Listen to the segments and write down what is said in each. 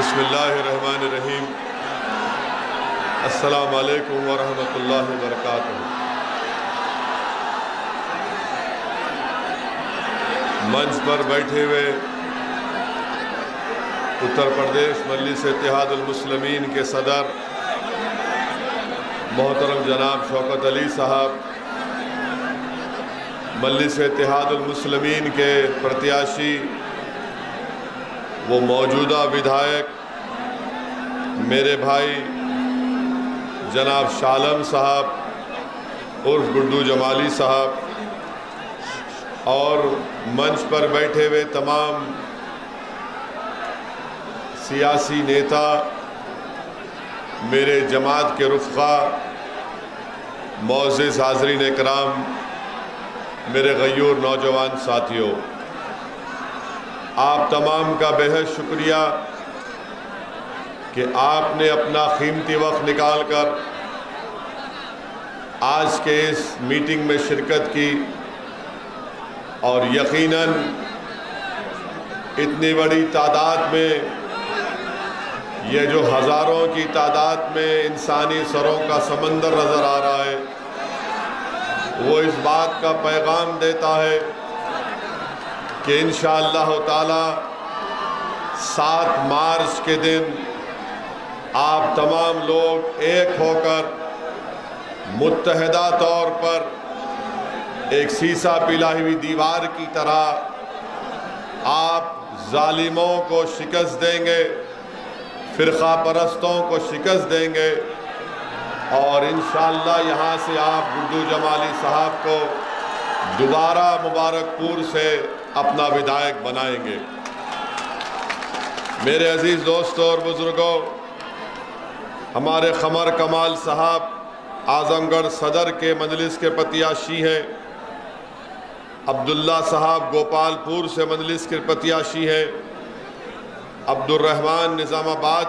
बिस्मिल्लाहिर्रहमानिर्रहीम। अस्सलामु अलैकुम वरहमतुल्लाहि वबरकातुहू। मंच पर बैठे हुए उत्तर प्रदेश मजलिस इत्तेहादुल मुस्लिमीन के सदर मोहतरम जनाब शौकत अली साहब, मजलिस इत्तेहादुल मुस्लिमीन के प्रत्याशी वो मौजूदा विधायक मेरे भाई जनाब शालम साहब उर्फ गुड्डू जमाली साहब, और मंच पर बैठे हुए तमाम सियासी नेता, मेरे जमात के रुफ़क़ा, मोअज़्ज़िज़ हाज़रीन इकराम, मेरे गयूर नौजवान साथियों, आप तमाम का बेहद शुक्रिया कि आपने अपना कीमती वक्त निकाल कर आज के इस मीटिंग में शिरकत की। और यकीनन इतनी बड़ी तादाद में, ये जो हज़ारों की तादाद में इंसानी सरों का समंदर नज़र आ रहा है, वो इस बात का पैगाम देता है कि इंशाअल्लाह ताला 7 मार्च के दिन आप तमाम लोग एक होकर मुत्तहदा तौर पर एक सीसा पिलाई हुई दीवार की तरह आप जालिमों को शिकस्त देंगे, फ़िरक़ा परस्तों को शिकस्त देंगे, और इंशाअल्लाह यहाँ से आप गुड्डू जमाली साहब को दोबारा मुबारकपुर से अपना विधायक बनाएंगे। मेरे अजीज़ दोस्तों और बुज़ुर्गों, हमारे क़मर कमाल साहब आज़मगढ़ सदर के मजलिस के प्रत्याशी हैं, अब्दुल्ला साहब गोपालपुर से मजलिस के प्रत्याशी हैं, अब्दुर्रहमान निज़ामाबाद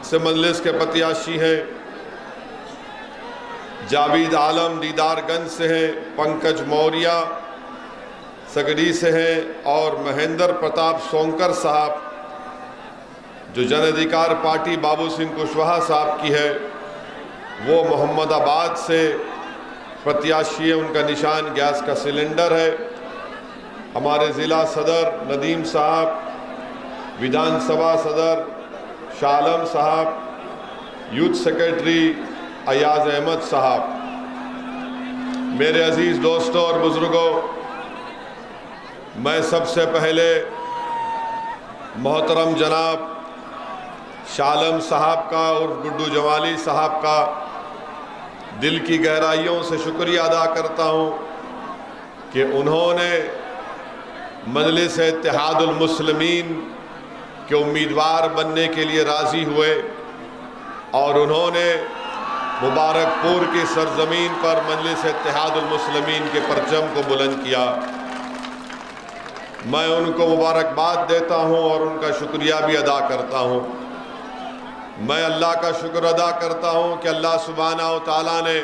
से मजलिस के प्रत्याशी हैं, जावेद आलम दीदारगंज से हैं, पंकज मौर्य सगड़ी से हैं, और महेंद्र प्रताप सोंकर साहब जो जन अधिकार पार्टी बाबू सिंह कुशवाहा साहब की है, वो मोहम्मदाबाद से प्रत्याशी है, उनका निशान गैस का सिलेंडर है। हमारे ज़िला सदर नदीम साहब, विधानसभा सदर शालम साहब, यूथ सेक्रेटरी अयाज अहमद साहब। मेरे अजीज़ दोस्तों और बुज़ुर्गों, मैं सबसे पहले मोहतरम जनाब शालम साहब का और गुड्डू जमाली साहब का दिल की गहराइयों से शुक्रिया अदा करता हूँ कि उन्होंने मजलिस इत्तेहादुल मुस्लिमीन के उम्मीदवार बनने के लिए राज़ी हुए, और उन्होंने मुबारकपुर की सरजमीन पर मजलिस इत्तेहादुल मुस्लिमीन के परचम को बुलंद किया। मैं उनको मुबारकबाद देता हूँ और उनका शुक्रिया भी अदा करता हूँ। मैं अल्लाह का शुक्र अदा करता हूँ कि अल्लाह सुब्हानहू तआला ने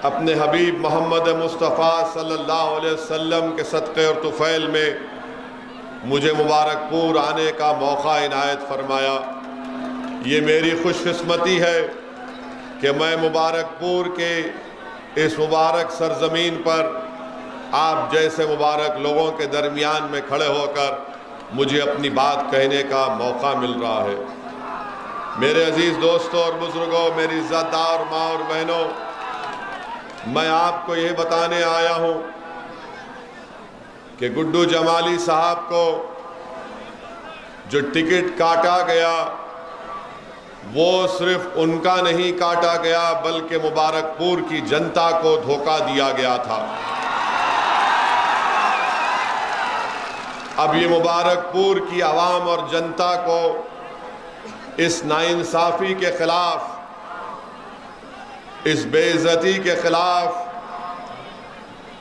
अपने हबीब मोहम्मद मुस्तफ़ा सल्लल्लाहु अलैहि वसल्लम के सदक़े और तुफ़ैल में मुझे मुबारकपुर आने का मौका इनायत फरमाया। ये मेरी खुशकिस्मती है कि मैं मुबारकपुर के इस मुबारक सरज़मीन पर आप जैसे मुबारक लोगों के दरमियान में खड़े होकर मुझे अपनी बात कहने का मौका मिल रहा है। मेरे अजीज़ दोस्तों और बुज़ुर्गों, मेरी इज़्ज़तदार माँ और बहनों, मैं आपको ये बताने आया हूँ कि गुड्डू जमाली साहब को जो टिकट काटा गया, वो सिर्फ उनका नहीं काटा गया, बल्कि मुबारकपुर की जनता को धोखा दिया गया था। अब ये मुबारकपुर की आवाम और जनता को इस नाइंसाफ़ी के ख़िलाफ़, इस बेइज्जती के ख़िलाफ़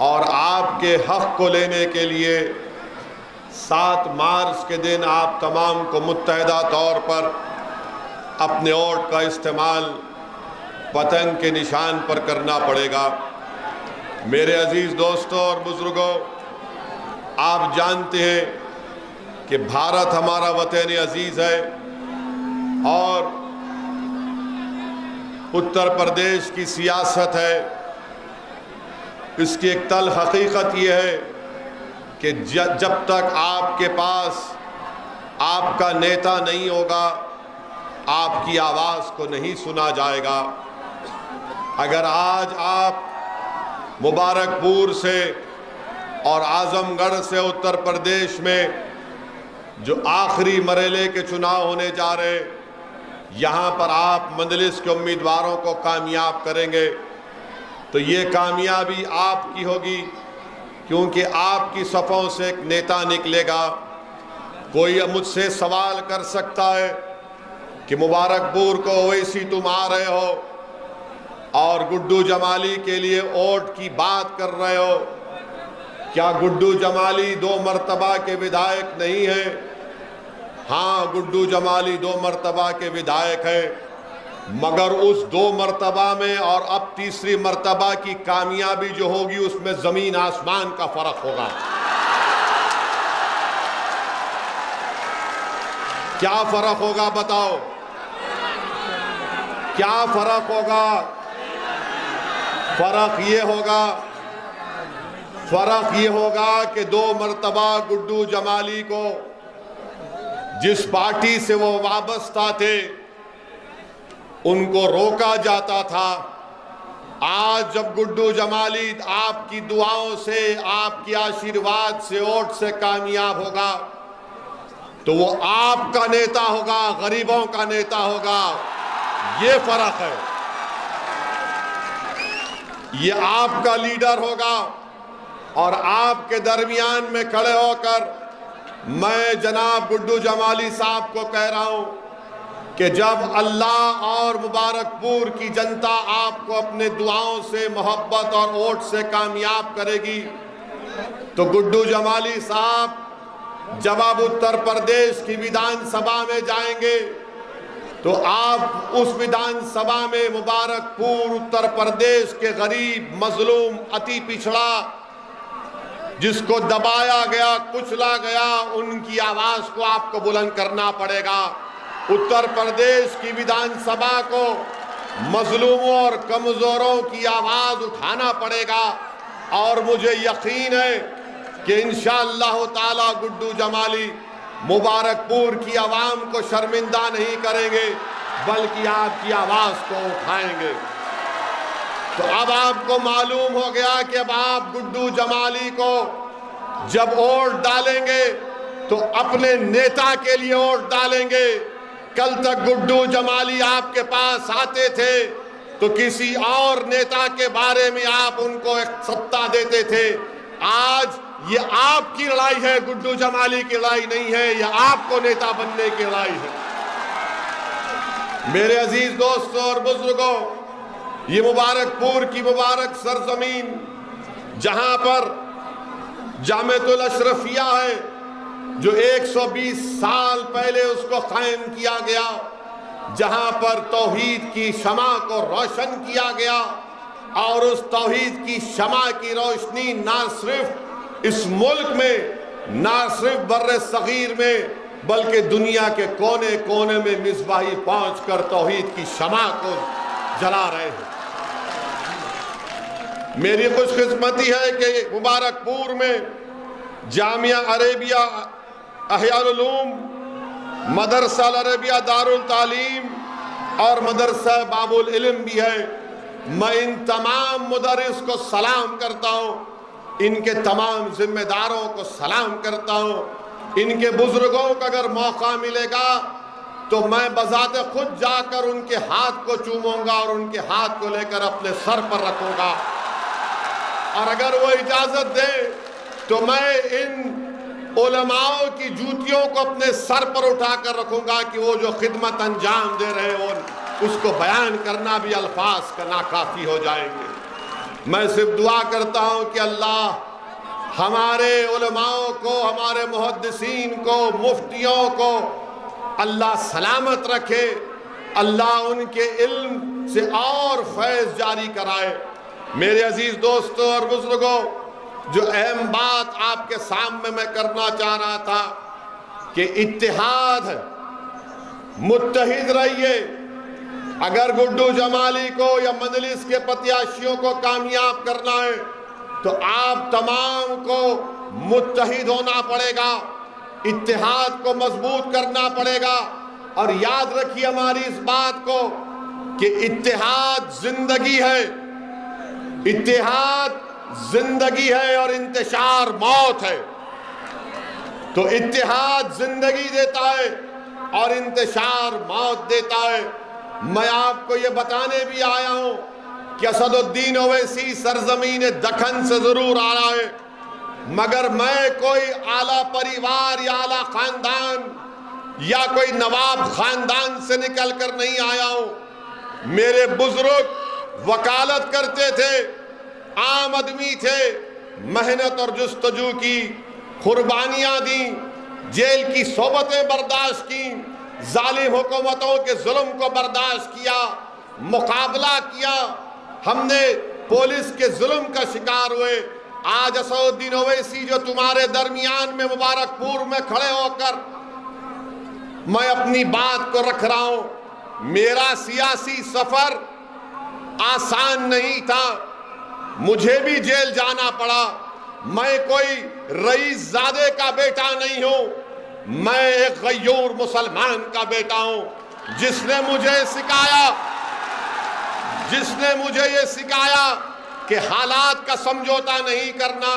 और आपके हक़ को लेने के लिए 7 मार्च के दिन आप तमाम को मुत्तहदा तौर पर अपने वोट का इस्तेमाल पतंग के निशान पर करना पड़ेगा। मेरे अजीज़ दोस्तों और बुज़ुर्गों, आप जानते हैं कि भारत हमारा वतन अजीज़ है, और उत्तर प्रदेश की सियासत है, इसकी एक तल्ख हकीकत यह है कि जब तक आपके पास आपका नेता नहीं होगा, आपकी आवाज़ को नहीं सुना जाएगा। अगर आज आप मुबारकपुर से और आजमगढ़ से उत्तर प्रदेश में जो आखिरी मरहले के चुनाव होने जा रहे, यहाँ पर आप मजलिस के उम्मीदवारों को कामयाब करेंगे तो ये कामयाबी आपकी होगी, क्योंकि आपकी सफ़ों से एक नेता निकलेगा। कोई मुझसे सवाल कर सकता है कि मुबारकपुर को ओवैसी तुम आ रहे हो और गुड्डू जमाली के लिए वोट की बात कर रहे हो, क्या गुड्डू जमाली 2 मरतबा के विधायक नहीं है? हाँ, गुड्डू जमाली 2 मरतबा के विधायक है, मगर उस 2 मरतबा में और अब तीसरी मरतबा की कामयाबी जो होगी उसमें जमीन आसमान का फर्क होगा। क्या फर्क होगा बताओ, क्या फर्क होगा? फर्क ये होगा कि 2 मरतबा गुड्डू जमाली को जिस पार्टी से वो वाबस्ता थे उनको रोका जाता था। आज जब गुड्डू जमाली आपकी दुआओं से, आपके आशीर्वाद से, वोट से कामयाब होगा तो वो आपका नेता होगा, गरीबों का नेता होगा। ये फर्क है, ये आपका लीडर होगा। और आपके दरमियान में खड़े होकर मैं जनाब गुड्डू जमाली साहब को कह रहा हूं कि जब अल्लाह और मुबारकपुर की जनता आपको अपने दुआओं से, मोहब्बत और वोट से कामयाब करेगी तो गुड्डू जमाली साहब जब आप उत्तर प्रदेश की विधानसभा में जाएंगे तो आप उस विधानसभा में मुबारकपुर, उत्तर प्रदेश के गरीब, मजलूम, अति पिछड़ा, जिसको दबाया गया, कुचला गया, उनकी आवाज को आपको बुलंद करना पड़ेगा। उत्तर प्रदेश की विधानसभा को मजलूमों और कमजोरों की आवाज उठाना पड़ेगा। और मुझे यकीन है कि इंशाअल्लाह ताला गुड्डू जमाली मुबारकपुर की आवाम को शर्मिंदा नहीं करेंगे, बल्कि आपकी आवाज को उठाएंगे। तो अब आपको मालूम हो गया कि अब आप गुड्डू जमाली को जब वोट डालेंगे तो अपने नेता के लिए वोट डालेंगे। कल तक गुड्डू जमाली आपके पास आते थे तो किसी और नेता के बारे में आप उनको एक सत्ता देते थे। आज ये आपकी लड़ाई है, गुड्डू जमाली की लड़ाई नहीं है, ये आपको नेता बनने की लड़ाई है। मेरे अजीज दोस्तों और बुजुर्गों, ये मुबारकपुर की मुबारक सरजमीन जहां पर जामिअतुल अशरफिया है, जो 120 साल पहले उसको कायम किया गया, जहां पर तौहीद की शमा को रोशन किया गया और उस तौहीद की शमा की रोशनी ना सिर्फ इस मुल्क में, ना सिर्फ बर्रे सगीर में, बल्कि दुनिया के कोने कोने में मिसबाही पहुंचकर तौहीद की शमा को जला रहे हैं। मेरी खुशकिस्मती है कि मुबारकपुर में जामिया अरेबिया अहयाल उलूम, मदरसा अरेबिया दारुल तालीम और मदरसा बाबुल इल्म भी है। मैं इन तमाम मुदर्रिस को सलाम करता हूँ, इनके तमाम जिम्मेदारों को सलाम करता हूँ। इनके बुजुर्गों को अगर मौका मिलेगा तो मैं बजाते खुद जाकर उनके हाथ को चूमूंगा और उनके हाथ को लेकर अपने सर पर रखूंगा। और अगर वो इजाजत दे तो मैं इन उलमाओं की जूतियों को अपने सर पर उठाकर रखूंगा कि वो जो खिदमत अंजाम दे रहे हो उसको बयान करना भी अल्फाज का नाकाफी हो जाएंगे। मैं सिर्फ दुआ करता हूं कि अल्लाह हमारे उलमाओं को, हमारे मुहद्दिसीन को, मुफ्तियों को अल्लाह सलामत रखे, अल्लाह उनके इल्म से और फैज़ जारी कराए। मेरे अजीज दोस्तों और बुजुर्गों, जो अहम बात आपके सामने मैं करना चाह रहा था कि इत्तेहाद मुत्तहिद रहिए। अगर गुड्डू जमाली को या मजलिस के प्रत्याशियों को कामयाब करना है तो आप तमाम को मुत्तहिद होना पड़ेगा, इत्तेहाद को मजबूत करना पड़ेगा। और याद रखिए हमारी इस बात को कि इत्तेहाद जिंदगी है, इत्तेहाद जिंदगी है और इंतशार मौत है। तो इत्तेहाद जिंदगी देता है और इंतशार मौत देता है। मैं आपको ये बताने भी आया हूं कि असदुद्दीन ओवैसी सरजमीन दखन से जरूर आ रहा है, मगर मैं कोई आला परिवार या आला खानदान या कोई नवाब खानदान से निकल कर नहीं आया हूं। मेरे बुजुर्ग वकालत करते थे, आम आदमी थे, मेहनत और जुस्तजू की, कुर्बानियां दी, जेल की सोबतें बर्दाश्त की, जालिम हुकूमतों के जुल्म को बर्दाश्त किया, मुकाबला किया। हमने पुलिस के जुल्म का शिकार हुए। आज असदुद्दीन ओवैसी जो तुम्हारे दरमियान में मुबारकपुर में खड़े होकर मैं अपनी बात को रख रहा हूं, मेरा सियासी सफर आसान नहीं था, मुझे भी जेल जाना पड़ा। मैं कोई रईस जादे का बेटा नहीं हूं, मैं एक गयूर मुसलमान का बेटा हूं। जिसने मुझे ये सिखाया कि हालात का समझौता नहीं करना,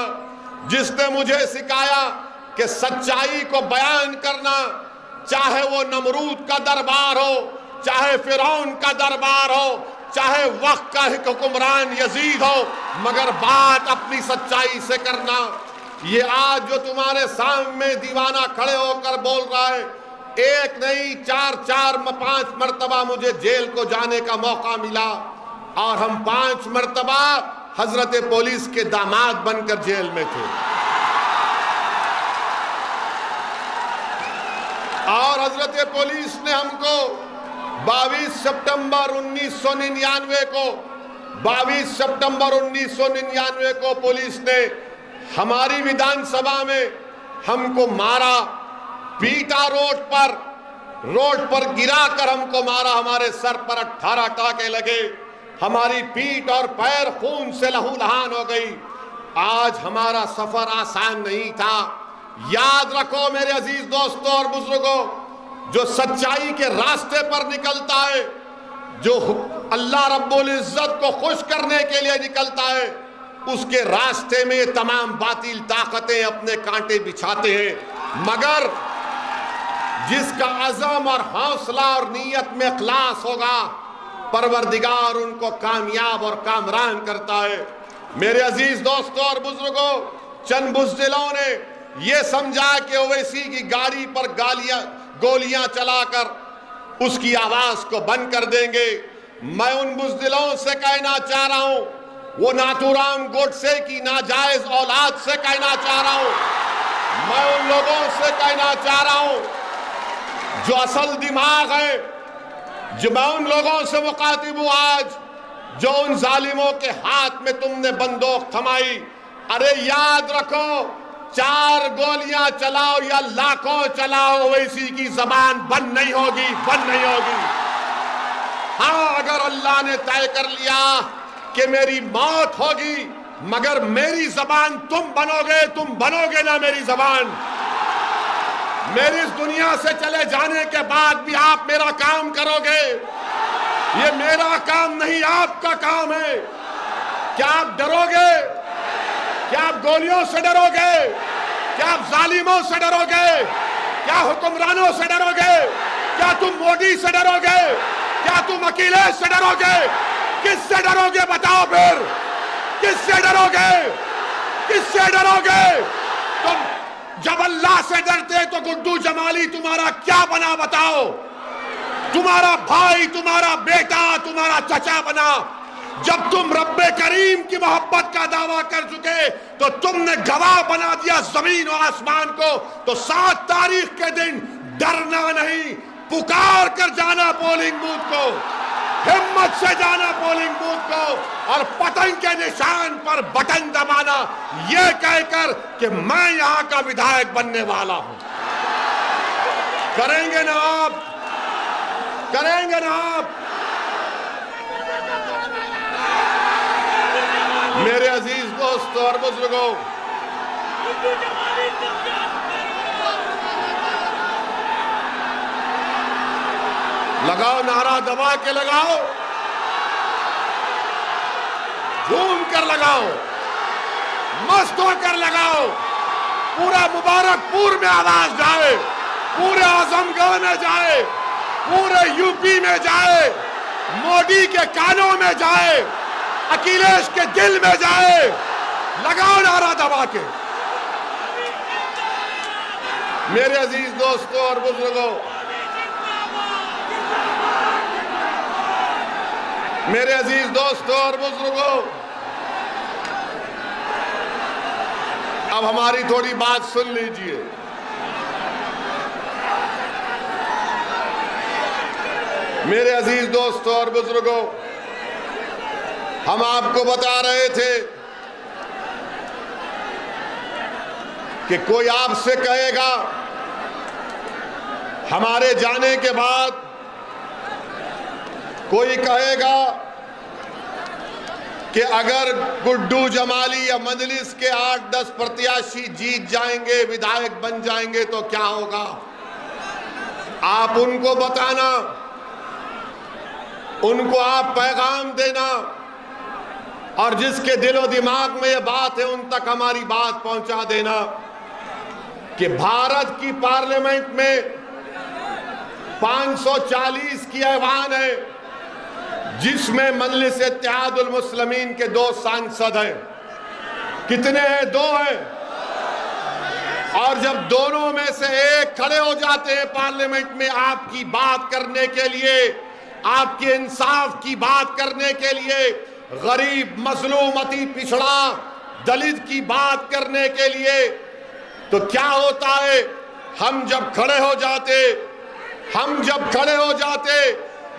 जिसने मुझे सिखाया कि सच्चाई को बयान करना, चाहे वो नमरूद का दरबार हो, चाहे फिरौन का दरबार हो, चाहे वक्त का हुक्मरान यजीद हो, मगर बात अपनी सच्चाई से करना। ये आज जो तुम्हारे सामने दीवाना खड़े होकर बोल रहा है, एक नहीं 4-5 मर्तबा मुझे जेल को जाने का मौका मिला और हम 5 मर्तबा हजरत पुलिस के दामाद बनकर जेल में थे। और हजरत पुलिस ने हमको 22 सितंबर 1999 को पुलिस ने हमारी विधानसभा में हमको मारा, पीटा, रोड पर गिरा कर हमको मारा। हमारे सर पर 18 टाके लगे, हमारी पीठ और पैर खून से लहूलुहान हो गई। आज हमारा सफर आसान नहीं था। याद रखो मेरे अजीज दोस्तों और बुजुर्गों, जो सच्चाई के रास्ते पर निकलता है, जो अल्लाह रब्बुल इज्जत को खुश करने के लिए निकलता है, उसके रास्ते में तमाम बातिल ताकतें अपने कांटे बिछाते हैं। मगर जिसका अज़म और हौसला और नीयत में इखलास होगा, परवरदिगार उनको कामयाब और कामरान करता है। मेरे अजीज दोस्तों और बुजुर्गों, चंद बुज़दिलों ने यह समझा कि ओवैसी की गाड़ी पर गोलियां चलाकर उसकी आवाज को बंद कर देंगे। मैं उन बुज़दिलों से कहना चाह रहा हूं, वो नाथूराम गोडसे की नाजायज औलाद से कहना चाह रहा हूं, मैं उन लोगों से कहना चाह रहा हूं जो असल दिमाग है, जो मैं उन लोगों से मुखातिब हूं आज, जो उन जालिमों के हाथ में तुमने बंदूक थमाई। अरे याद रखो, 4 गोलियां चलाओ या लाखों चलाओ, ओवैसी की जबान बंद नहीं होगी, बंद नहीं होगी। हाँ, अगर अल्लाह ने तय कर लिया कि मेरी मौत होगी, मगर मेरी जबान तुम बनोगे ना मेरी जबान। मेरी इस दुनिया से चले जाने के बाद भी आप मेरा काम करोगे। ये मेरा काम नहीं, आपका काम है। क्या आप डरोगे? क्या आप गोलियों से डरोगे? क्या आप जालिमों से डरोगे? क्या हुक्मरानों से डरोगे? क्या तुम मोदी से डरोगे? क्या तुम अखिलेश से डरोगे? किससे डरोगे बताओ फिर? किससे डरोगे? किससे डरोगे? तुम जब अल्लाह से डरते तो गुड्डू जमाली तुम्हारा क्या बना बताओ? तुम्हारा भाई, तुम्हारा बेटा, तुम्हारा चचा बना। जब तुम रब्बे करीम की मोहब्बत का दावा कर चुके तो तुमने गवाह बना दिया जमीन और आसमान को। तो 7 तारीख के दिन डरना नहीं, पुकार कर जाना पोलिंग बूथ को, हिम्मत से जाना पोलिंग बूथ को और पतंग के निशान पर बटन दबाना, यह कहकर कि मैं यहां का विधायक बनने वाला हूं। करेंगे ना आप? करेंगे ना आप? मेरे अजीज दोस्तों और बुजुर्गों, लगाओ नारा, दबा के लगाओ, झूम कर लगाओ, मस्त होकर लगाओ, पूरा मुबारकपुर में आवाज जाए, पूरे आजमगढ़ में जाए, पूरे यूपी में जाए, मोदी के कानों में जाए, अखिलेश के दिल में जाए। लगाओ नारा दबा के। मेरे अजीज दोस्तों और बुजुर्गों, मेरे अजीज दोस्तों और बुजुर्गों, अब हमारी थोड़ी बात सुन लीजिए। मेरे अजीज दोस्तों और बुजुर्गों, हम आपको बता रहे थे कि कोई आपसे कहेगा हमारे जाने के बाद, कोई कहेगा कि अगर गुड्डू जमाली या मजलिस के 8-10 प्रत्याशी जीत जाएंगे, विधायक बन जाएंगे तो क्या होगा? आप उनको बताना, उनको आप पैगाम देना, और जिसके दिलो दिमाग में ये बात है उन तक हमारी बात पहुंचा देना कि भारत की पार्लियामेंट में 540 की ऐवान है, जिसमें मजलिस इत्तेहादुल मुस्लिमीन के 2 सांसद हैं। कितने हैं? 2 हैं। और जब दोनों में से एक खड़े हो जाते हैं पार्लियामेंट में आपकी बात करने के लिए, आपके इंसाफ की बात करने के लिए, गरीब, मजलूम, अति पिछड़ा, दलित की बात करने के लिए, तो क्या होता है? हम जब खड़े हो जाते,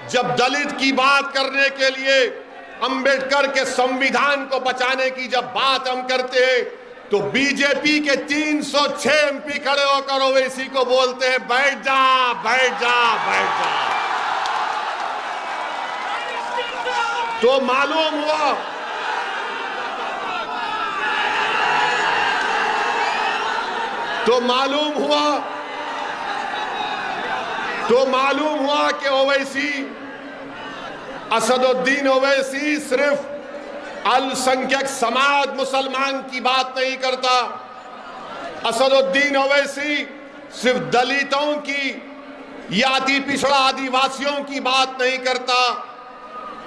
जब दलित की बात करने के लिए, अंबेडकर के संविधान को बचाने की जब बात हम करते हैं, तो बीजेपी के 306 एमपी खड़े होकर ओवैसी को बोलते हैं बैठ जा, बैठ जा, बैठ जा। तो मालूम हुआ कि ओवैसी, असदुद्दीन ओवैसी सिर्फ अल्पसंख्यक समाज मुसलमान की बात नहीं करता। असदुद्दीन ओवैसी सिर्फ दलितों की या अति पिछड़ा आदिवासियों की बात नहीं करता।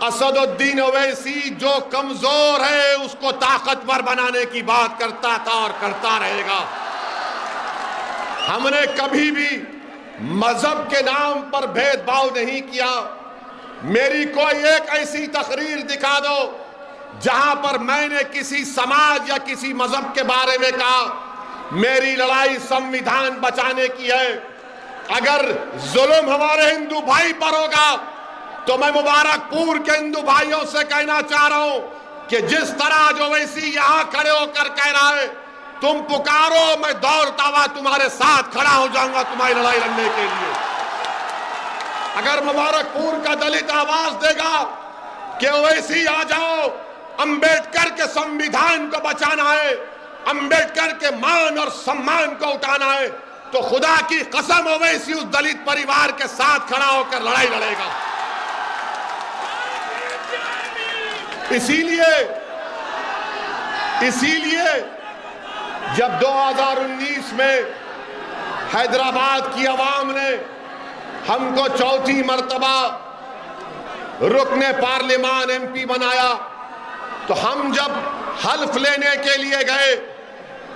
असदुद्दीन ओवैसी जो कमजोर है उसको ताकतवर बनाने की बात करता था और करता रहेगा। हमने कभी भी मजहब के नाम पर भेदभाव नहीं किया। मेरी कोई एक ऐसी तकरीर दिखा दो जहां पर मैंने किसी समाज या किसी मजहब के बारे में कहा मेरी लड़ाई संविधान बचाने की है। अगर जुल्म हमारे हिंदू भाई पर होगा तो मैं मुबारकपुर के हिंदू भाइयों से कहना चाह रहा हूं कि जिस तरह जो ओवैसी यहां खड़े होकर कह रहा है तुम पुकारो, मैं दौड़ता हुआ तुम्हारे साथ खड़ा हो जाऊंगा तुम्हारी लड़ाई लड़ने के लिए। अगर मुबारकपुर का दलित आवाज देगा कि ओवैसी आ जाओ, अंबेडकर के संविधान को बचाना है, अंबेडकर के मान और सम्मान को उठाना है, तो खुदा की कसम ओवैसी उस दलित परिवार के साथ खड़ा होकर लड़ाई लड़ेगा। इसीलिए जब 2019 में हैदराबाद की आवाम ने हमको चौथी मर्तबा रुकने पार्लियामान एमपी बनाया, तो हम जब हल्फ लेने के लिए गए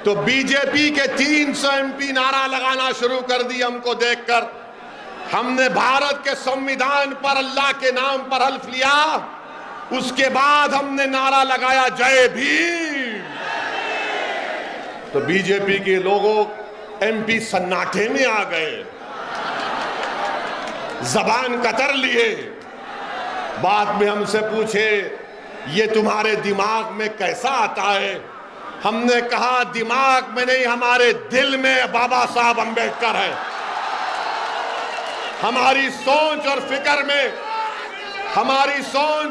तो बीजेपी के 300 एमपी नारा लगाना शुरू कर दी। हमको देखकर हमने भारत के संविधान पर, अल्लाह के नाम पर हल्फ लिया। उसके बाद हमने नारा लगाया जय भीम। तो बीजेपी के लोगों, एमपी सन्नाटे में आ गए, जबान कतर लिए। बाद में हमसे पूछे ये तुम्हारे दिमाग में कैसा आता है? हमने कहा दिमाग में नहीं, हमारे दिल में बाबा साहब अंबेडकर है। हमारी सोच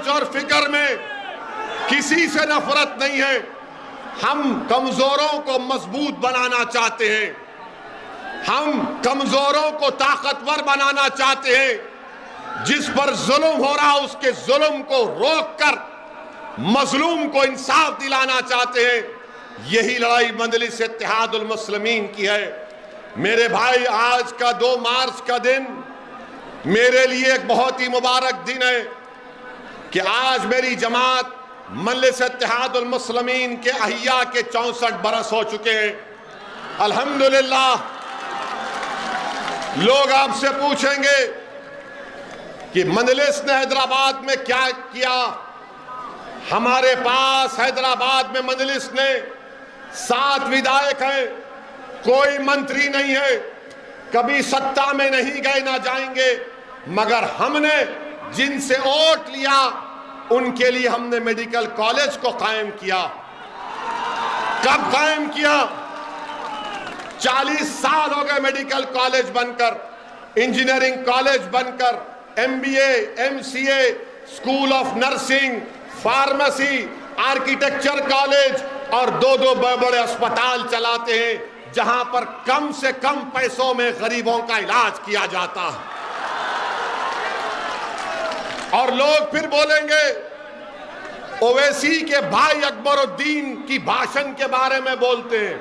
और फिक्र में किसी से नफरत नहीं है। हम कमजोरों को मजबूत बनाना चाहते हैं, हम कमजोरों को ताकतवर बनाना चाहते हैं। जिस पर जुल्म हो रहा उसके जुल्म को रोककर मजलूम को इंसाफ दिलाना चाहते हैं। यही लड़ाई मजलिस इत्तेहादुल मुस्लिमीन की है। मेरे भाई, आज का 2 मार्च का दिन मेरे लिए एक बहुत ही मुबारक दिन है कि आज मेरी जमात मजलिस इत्तेहादुल मुस्लिमीन के अहिया के 64 बरस हो चुके हैं। अल्हम्दुलिल्लाह। लोग आपसे पूछेंगे कि मजलिस ने हैदराबाद में क्या किया। हमारे पास हैदराबाद में मजलिस ने 7 विधायक हैं, कोई मंत्री नहीं है, कभी सत्ता में नहीं गए ना जाएंगे, मगर हमने जिनसे वोट लिया उनके लिए हमने मेडिकल कॉलेज को कायम किया। कब कायम किया? 40 साल हो गए मेडिकल कॉलेज बनकर, इंजीनियरिंग कॉलेज बनकर, MBA, MCA, school of nursing, pharmacy, architecture college और 2-2 बड़े अस्पताल चलाते हैं जहां पर कम से कम पैसों में गरीबों का इलाज किया जाता है। और लोग फिर बोलेंगे ओवैसी के भाई अकबरुद्दीन की भाषण के बारे में बोलते हैं।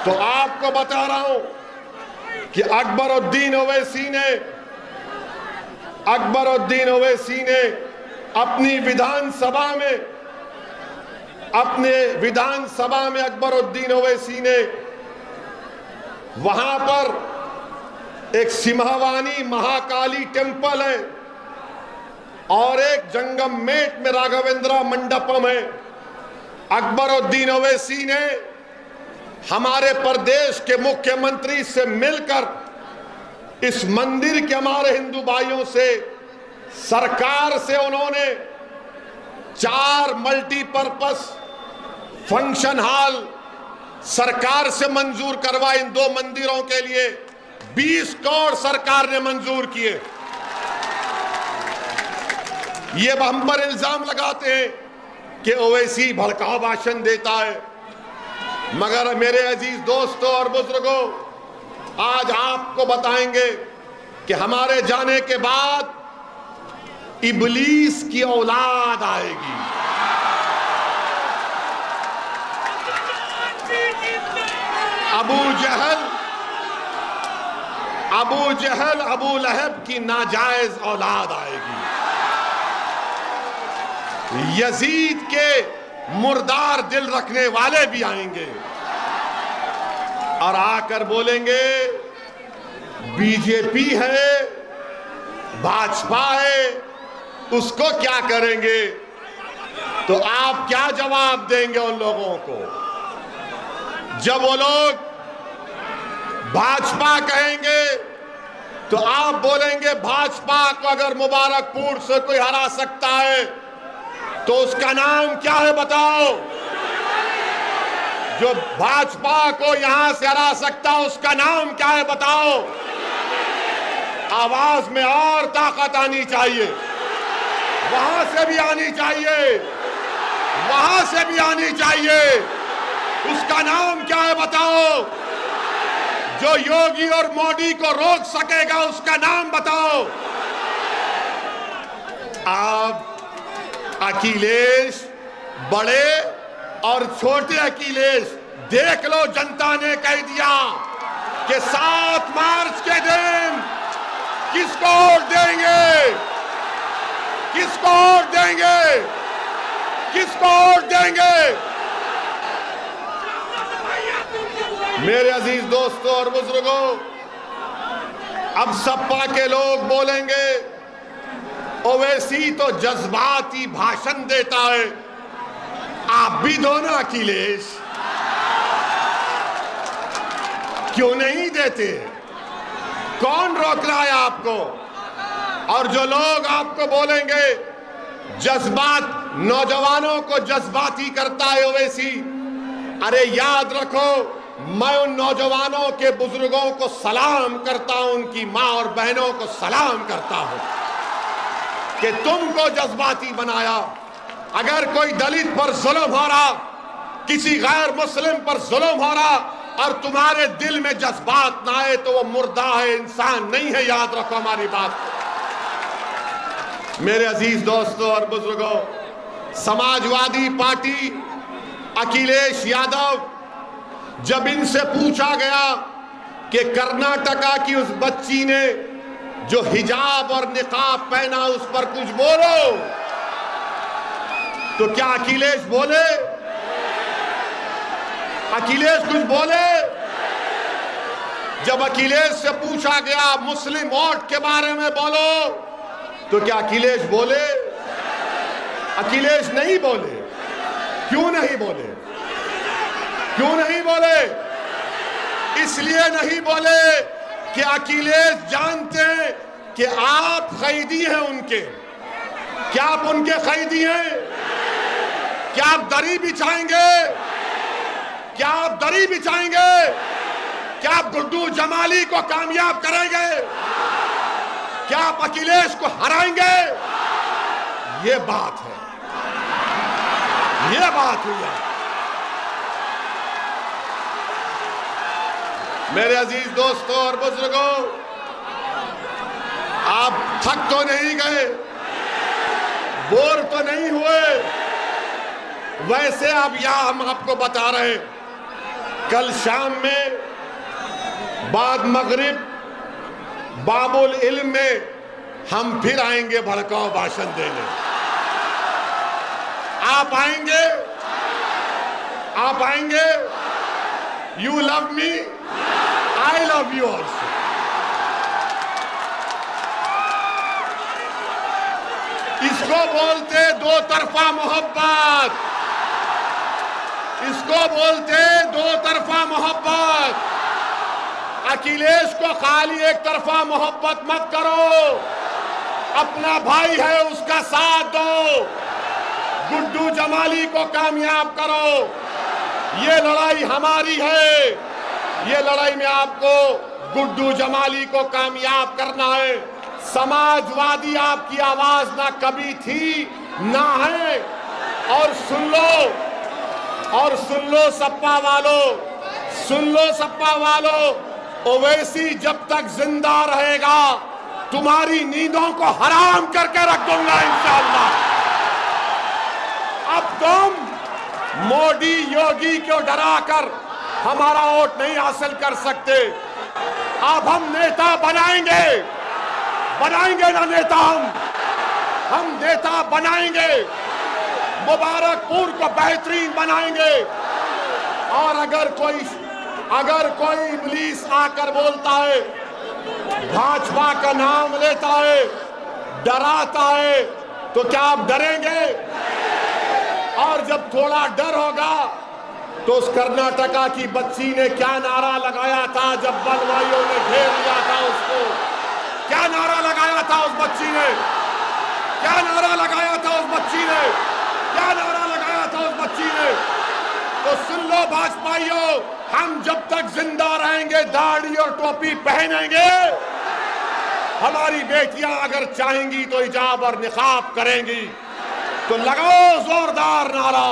तो आपको बता रहा हूं कि अकबरुद्दीन ओवैसी ने अपनी विधानसभा में अकबरुद्दीन ओवैसी ने वहां पर एक सिम्हावानी महाकाली टेम्पल है और एक जंगममेट में राघवेंद्र मंडपम है। अकबरुद्दीन ओवैसी ने हमारे प्रदेश के मुख्यमंत्री से मिलकर इस मंदिर के हमारे हिंदू भाइयों से, सरकार से उन्होंने 4 मल्टीपर्पस फंक्शन हॉल सरकार से मंजूर करवा। इन 2 मंदिरों के लिए 20 करोड़ सरकार ने मंजूर किए। ये हम पर इल्जाम लगाते हैं कि ओवैसी भड़काऊ भाषण देता है, मगर मेरे अजीज दोस्तों और बुजुर्गों, आज आपको बताएंगे कि हमारे जाने के बाद इब्लीस की औलाद आएगी। अबू जहल अबू लहब की नाजायज औलाद आएगी। यजीद के मुर्दार दिल रखने वाले भी आएंगे और आकर बोलेंगे बीजेपी है, भाजपा है, उसको क्या करेंगे। तो आप क्या जवाब देंगे उन लोगों को जब वो लोग भाजपा कहेंगे? तो आप बोलेंगे भाजपा को अगर मुबारकपुर से कोई हरा सकता है तो उसका नाम क्या है बताओ। जो भाजपा को यहां से हरा सकता है उसका नाम क्या है बताओ। आवाज में और ताकत आनी चाहिए, वहां से भी आनी चाहिए, वहां से भी आनी चाहिए। उसका नाम क्या है बताओ। जो योगी और मोदी को रोक सकेगा उसका नाम बताओ। आप अखिलेश, बड़े और छोटे अखिलेश, देख लो जनता ने कह दिया कि 7 मार्च के दिन किसको वोट देंगे, किसको वोट देंगे, किसको वोट देंगे। मेरे अजीज दोस्तों और बुजुर्गों, अब सपा के लोग बोलेंगे ओवैसी तो जज्बाती भाषण देता है। आप भी दो ना अखिलेश, क्यों नहीं देते? कौन रोक रहा है आपको? और जो लोग आपको बोलेंगे जज्बात, नौजवानों को जज्बाती करता है ओवैसी, अरे याद रखो मैं उन नौजवानों के बुजुर्गों को सलाम करता हूं, उनकी मां और बहनों को सलाम करता हूं कि तुमको जज्बाती बनाया। अगर कोई दलित पर जुल्म हो रहा, किसी गैर मुस्लिम पर जुल्म हो रहा और तुम्हारे दिल में जज्बात ना आए तो वो मुर्दा है, इंसान नहीं है। याद रखो हमारी बात। मेरे अजीज दोस्तों और बुजुर्गों, समाजवादी पार्टी अखिलेश यादव, जब इनसे पूछा गया कि कर्नाटका की उस बच्ची ने जो हिजाब और निकाब पहना उस पर कुछ बोलो, तो क्या अखिलेश बोले? अखिलेश कुछ बोले? जब अखिलेश से पूछा गया मुस्लिम वोट के बारे में बोलो, तो क्या अखिलेश बोले? अखिलेश नहीं बोले। क्यों नहीं बोले? क्यों नहीं बोले? इसलिए नहीं बोले कि अखिलेश जानते हैं कि आप कैदी हैं उनके। क्या आप उनके कैदी हैं? क्या आप दरी बिछाएंगे? क्या आप दरी बिछाएंगे? क्या आप गुड्डू जमाली को कामयाब करेंगे? क्या आप अखिलेश को हराएंगे? ये बात है, ये बात हुई है। मेरे अजीज दोस्तों और बुजुर्गों, आप थक तो नहीं गए, बोर तो नहीं हुए? वैसे अब यहां हम आपको बता रहे हैं, कल शाम में बाद मगरिब बाबुल इल्म में हम फिर आएंगे भड़काऊ भाषण देने। आप आएंगे? आप आएंगे? You love me, I love you also. इसको बोलते दो तरफा मोहब्बत, इसको बोलते दो तरफा मोहब्बत। अखिलेश को खाली एक तरफा मोहब्बत मत करो, अपना भाई है उसका साथ दो, गुड्डू जमाली को कामयाब करो। ये लड़ाई हमारी है, ये लड़ाई में आपको गुड्डू जमाली को कामयाब करना है। समाजवादी आपकी आवाज ना कभी थी ना है। और सुन लो, और सुन लो सपा वालों, सुन लो सपा वालों, ओवैसी जब तक जिंदा रहेगा तुम्हारी नींदों को हराम करके रख दूंगा इंशाअल्लाह। अब तुम मोदी योगी को डराकर हमारा वोट नहीं हासिल कर सकते। अब हम नेता बनाएंगे, बनाएंगे ना नेता, हम नेता बनाएंगे, मुबारकपुर को बेहतरीन बनाएंगे। और अगर कोई इब्लीस आकर बोलता है, भाजपा का नाम लेता है, डराता है, तो क्या आप डरेंगे? और जब थोड़ा डर होगा तो उस कर्नाटका की बच्ची ने क्या नारा लगाया था जब बलवाइयों ने घेर लिया था उसको? क्या नारा लगाया था उस बच्ची ने? क्या नारा लगाया था उस बच्ची ने? क्या नारा लगाया था उस बच्ची ने? तो सुन लो भाजपाइयों, हम जब तक जिंदा रहेंगे दाढ़ी और टोपी पहनेंगे। हमारी बेटियां अगर चाहेंगी तो हिजाब और निकाब करेंगी। तो लगाओ जोरदार नारा,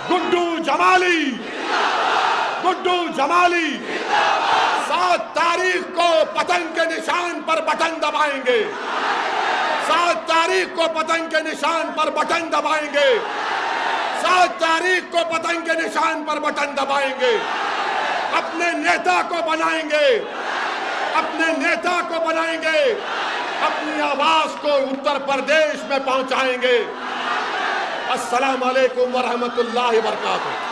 गुड्डू जमाली, गुड्डू जमाली। 7 तारीख को पतंग के निशान पर बटन दबाएंगे, 7 तारीख को पतंग के निशान पर बटन दबाएंगे, 7 तारीख को पतंग के निशान पर बटन दबाएंगे। अपने नेता को बनाएंगे, अपने नेता को बनाएंगे, अपनी आवाज को उत्तर प्रदेश में पहुंचाएंगे। अस्सलाम वालेकुम व रहमतुल्लाहि व बरकातुहू।